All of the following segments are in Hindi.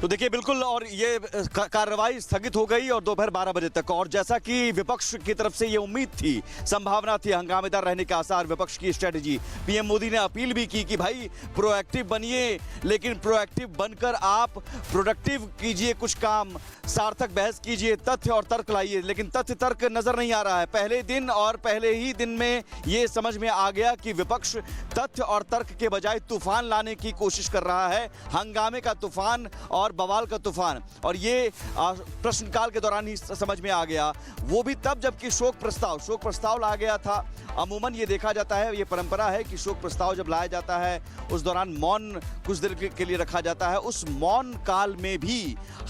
तो देखिए बिल्कुल, और ये कार्रवाई स्थगित हो गई और दोपहर 12 बजे तक। और जैसा कि विपक्ष की तरफ से ये उम्मीद थी, संभावना थी, हंगामेदार रहने के आसार, विपक्ष की स्ट्रेटजी, पीएम मोदी ने अपील भी की कि भाई प्रोएक्टिव बनिए, लेकिन प्रोएक्टिव बनकर आप प्रोडक्टिव कीजिए, कुछ काम सार्थक बहस कीजिए, तथ्य और तर्क लाइए। लेकिन तथ्य तर्क नजर नहीं आ रहा है। पहले दिन और पहले ही दिन में ये समझ में आ गया कि विपक्ष तथ्य और तर्क के बजाय तूफान लाने की कोशिश कर रहा है, हंगामे का तूफान और बवाल का तूफान। और ये प्रश्नकाल के दौरान ही समझ में आ गया, वो भी तब जबकि शोक प्रस्ताव लाया गया था। अमूमन ये देखा जाता है, ये परंपरा है कि शोक प्रस्ताव जब लाया जाता है उस दौरान मौन कुछ देर के लिए रखा जाता है। उस मौन काल में भी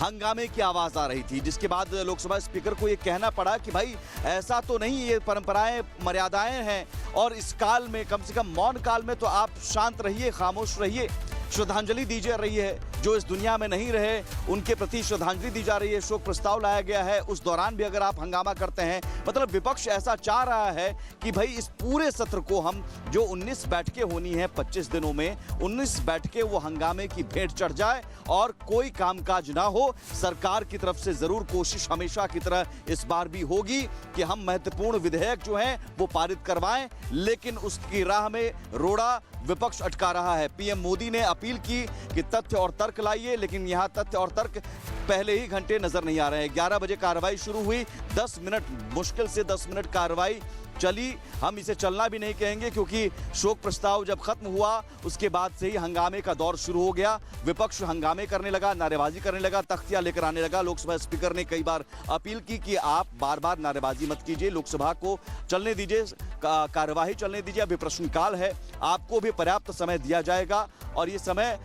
हंगामे की आवाज आ रही थी, जिसके बाद लोकसभा स्पीकर को ये कहना पड़ा कि भाई ऐसा तो नहीं, ये परंपराएं मर्यादाएं हैं और इस काल में, कम से कम मौन काल में तो आप शांत रहिए, खामोश रहिए, श्रद्धांजलि दी जा रही है। जो इस दुनिया में नहीं रहे उनके प्रति श्रद्धांजलि दी जा रही है, शोक प्रस्ताव लाया गया है। उस दौरान भी अगर आप हंगामा करते हैं, मतलब विपक्ष ऐसा चाह रहा है कि भाई इस पूरे सत्र को हम, जो 19 बैठकें होनी है 25 दिनों में, 19 बैठकें वो हंगामे की भेंट चढ़ जाए और कोई कामकाज ना हो। सरकार की तरफ से जरूर कोशिश हमेशा की तरह इस बार भी होगी कि हम महत्वपूर्ण विधेयक जो हैं वो पारित करवाएं, लेकिन उसकी राह में रोड़ा विपक्ष अटका रहा है। पीएम मोदी ने अपील की कि तथ्य और तर्क लाइए, लेकिन यहां तथ्य और तर्क पहले ही घंटे नजर नहीं आ रहे हैं। 11 बजे कार्रवाई शुरू हुई, 10 मिनट, मुश्किल से 10 मिनट कार्रवाई चली। हम इसे चलना भी नहीं कहेंगे क्योंकि शोक प्रस्ताव जब खत्म हुआ उसके बाद से ही हंगामे का दौर शुरू हो गया। विपक्ष हंगामे करने लगा, नारेबाजी करने लगा, तख्तियां लेकर आने लगा। लोकसभा स्पीकर ने कई बार अपील की कि आप बार बार नारेबाजी मत कीजिए, लोकसभा को चलने दीजिए, कार्यवाही चलने दीजिए, अभी प्रश्नकाल है, आपको भी पर्याप्त समय दिया जाएगा। और ये समय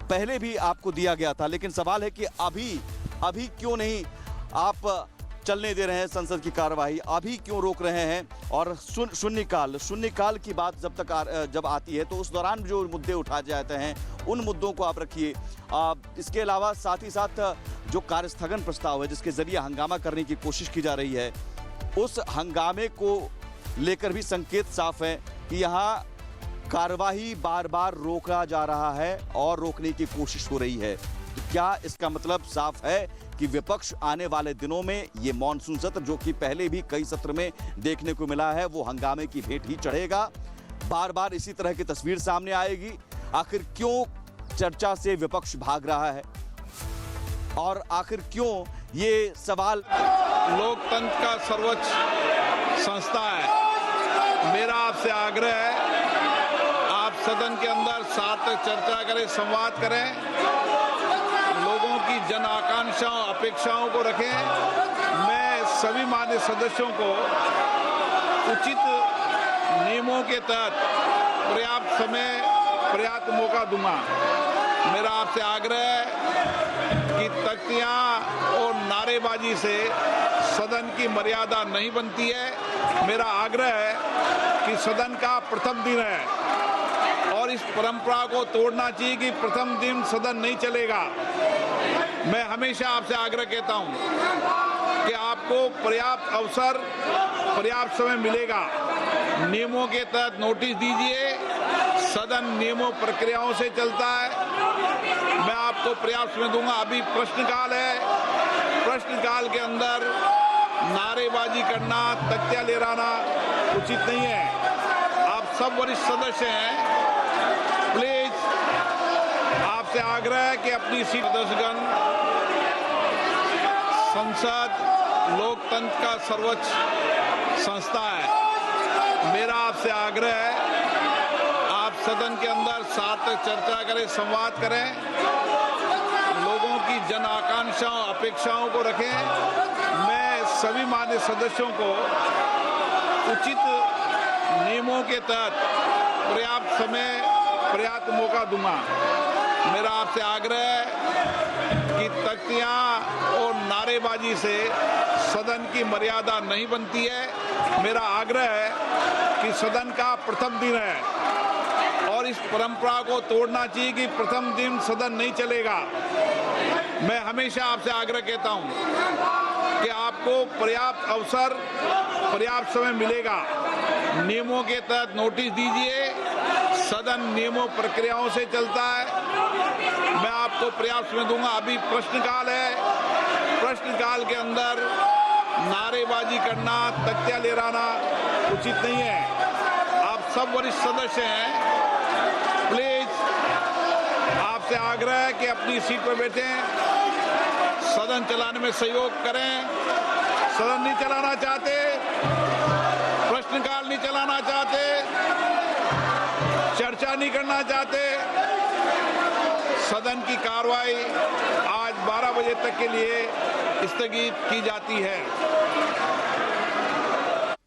पहले भी आपको दिया गया था, लेकिन सवाल है कि अभी क्यों नहीं आप चलने दे रहे हैं संसद की कार्यवाही, अभी क्यों रोक रहे हैं? और शून्यकाल की बात जब आती है तो उस दौरान जो मुद्दे उठाए जाते हैं उन मुद्दों को आप रखिए। इसके अलावा साथ ही साथ जो कार्यस्थगन प्रस्ताव है जिसके जरिए हंगामा करने की कोशिश की जा रही है, उस हंगामे को लेकर भी संकेत साफ है कि यहाँ कार्यवाही बार बार रोका जा रहा है और रोकने की कोशिश हो रही है। तो क्या इसका मतलब साफ है कि विपक्ष आने वाले दिनों में ये मॉनसून सत्र, जो कि पहले भी कई सत्र में देखने को मिला है, वो हंगामे की भेंट ही चढ़ेगा? बार बार इसी तरह की तस्वीर सामने आएगी? आखिर क्यों चर्चा से विपक्ष भाग रहा है और आखिर क्यों ये सवाल? लोकतंत्र का सर्वोच्च संस्था है। मेरा आपसे आग्रह है, आप सदन के अंदर सार्थक चर्चा करें, संवाद करें, लोगों की जन आकांक्षाओं, अपेक्षाओं को रखें। मैं सभी माननीय सदस्यों को उचित नियमों के तहत पर्याप्त समय, पर्याप्त मौका दूंगा। मेरा आपसे आग्रह है कि तख्तियां और नारेबाजी से सदन की मर्यादा नहीं बनती है। मेरा आग्रह है कि सदन का प्रथम दिन है और इस परंपरा को तोड़ना चाहिए कि प्रथम दिन सदन नहीं चलेगा। मैं हमेशा आपसे आग्रह कहता हूं कि आपको पर्याप्त अवसर, पर्याप्त समय मिलेगा। नियमों के तहत नोटिस दीजिए, सदन नियमों प्रक्रियाओं से चलता है। मैं आपको पर्याप्त समय दूंगा। अभी प्रश्नकाल है, प्रश्नकाल के अंदर नारेबाजी करना, तख्तियां लहराना उचित नहीं है। आप सब वरिष्ठ सदस्य हैं, प्लीज आपसे आग्रह है कि अपनी सीट सदस्यगण, संसद लोकतंत्र का सर्वोच्च संस्था है। मेरा आपसे आग्रह है, आप सदन के अंदर सार्थक चर्चा करें, संवाद करें, लोगों की जन आकांक्षाओं, अपेक्षाओं को रखें। मैं सभी माननीय सदस्यों को उचित नियमों के तहत पर्याप्त समय, पर्याप्त मौका दूंगा। मेरा आपसे आग्रह है कि तख्तियां और नारेबाजी से सदन की मर्यादा नहीं बनती है। मेरा आग्रह है कि सदन का प्रथम दिन है और इस परंपरा को तोड़ना चाहिए कि प्रथम दिन सदन नहीं चलेगा। मैं हमेशा आपसे आग्रह कहता हूं कि आपको पर्याप्त अवसर, पर्याप्त समय मिलेगा। नियमों के तहत नोटिस दीजिए, सदन नियमों प्रक्रियाओं से चलता है। मैं आपको आपको पर्याप्त समय दूंगा। अभी प्रश्नकाल है, प्रश्नकाल के अंदर नारेबाजी करना, तख्तियां लहराना उचित नहीं है। आप सब वरिष्ठ सदस्य हैं, प्लीज आपसे आग्रह है कि अपनी सीट पर बैठें, सदन चलाने में सहयोग करें। सदन नहीं चलाना चाहते, प्रश्नकाल नहीं चलाना चाहते, चर्चा नहीं करना चाहते, सदन की कार्रवाई आज 12 बजे तक के लिए स्थगित की जाती है।